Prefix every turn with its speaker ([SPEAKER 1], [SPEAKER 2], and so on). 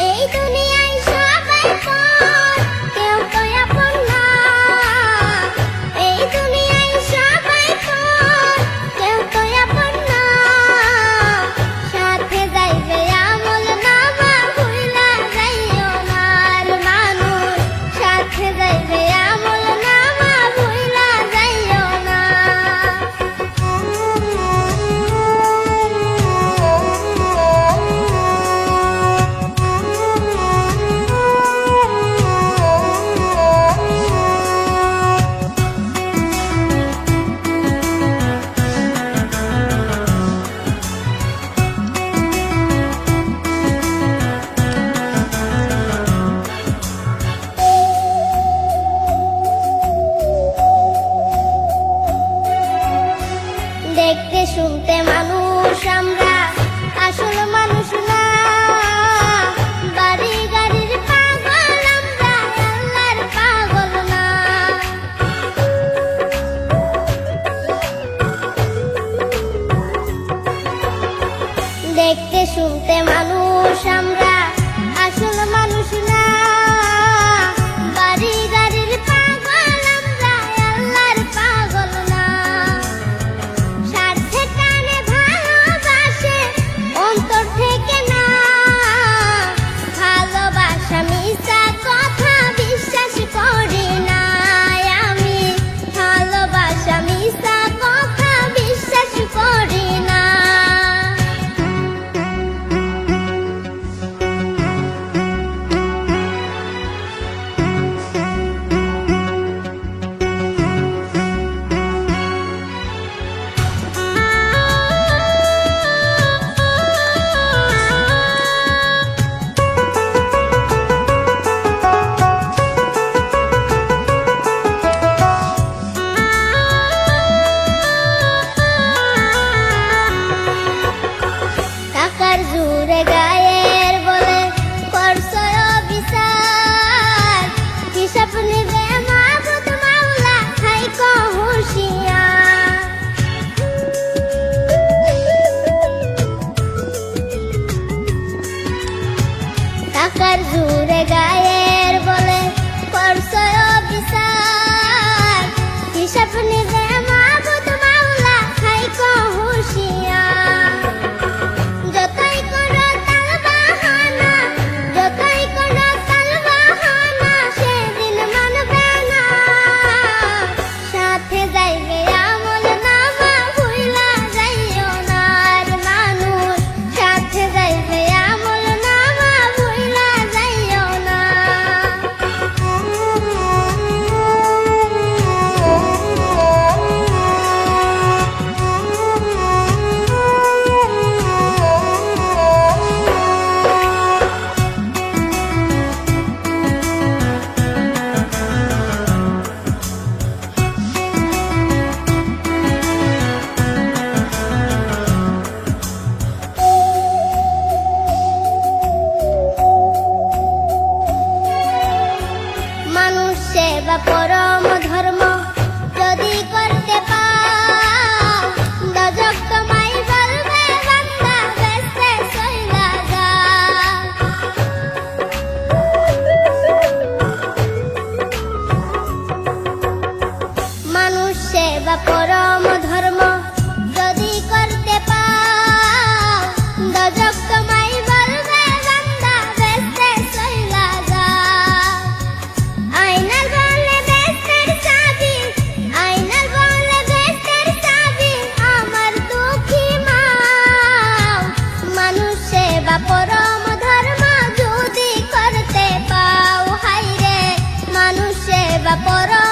[SPEAKER 1] এই দুনিয়ায় সবাই পর, কেউ তো আপন না। এই দুনিয়ায় সবাই পর, কেউ তো আপন না। সাথে যাইবে আমল নামা, ভুইলা যাইও না আর মানুষ। সাথে যাইবে আমল নামা, ভুইলা যাইও না। দেখতে শুনতে মানুষ আমরা, আসল মানুষ না। বাড়ি গাড়ির পাগল আমরা, আল্লাহর পাগল না। দেখতে শুনতে মানুষ আমরা, আসল মানুষ না। বাড়ি গাড়ির পাগল আমরা, আল্লাহর পাগল না। স্বার্থে টানে ভালোবাসে, অন্তর থেকে না। ভালোবাসা মিছা কথা, বিশ্বাস করি না আমি। ভালোবাসা মিছা কথা, বিশ্বাস করি না। টাকার জোরে গায়ের বলে করছো অবিচার। হিসাব নিবে মাবুদ মাওলা, থাইকো হুঁশিয়ার। টাকার জোরে গায়ের বলে করছো অবিচার। হিসাব নিবে মাবুদ মাওলা, থাইকো হুঁশিয়ার। যতই করো তালবাহানা, যতই করো তালবাহানা, সেদিন মানবে না। সাথে যাইবে আমল নামা, ভুইলা যাইও না আর মানুষ। সাথে যাইবে আমল নামা, ভুইলা যাইও না। মানুষ সেবা পরম ধর্ম, যদি করতে পাও, দোজখ তোমায় বলবে বান্দা, বেহেশতে চইলা যাও। মানুষ সেবা পরম ধর্ম, যদি করতে পাও, দোজখ তোমায় বলবে বান্দা, বেহেশতে চইলা যাও। আয়নার বলে বেহেশতের চাবি, আয়নার বলে বেহেশতের চাবি, আমার দুঃখী মাও। মানুষ সেবা পরম ধর্ম, যদি করতে পাও, হায়রে মানুষ সেবা পরম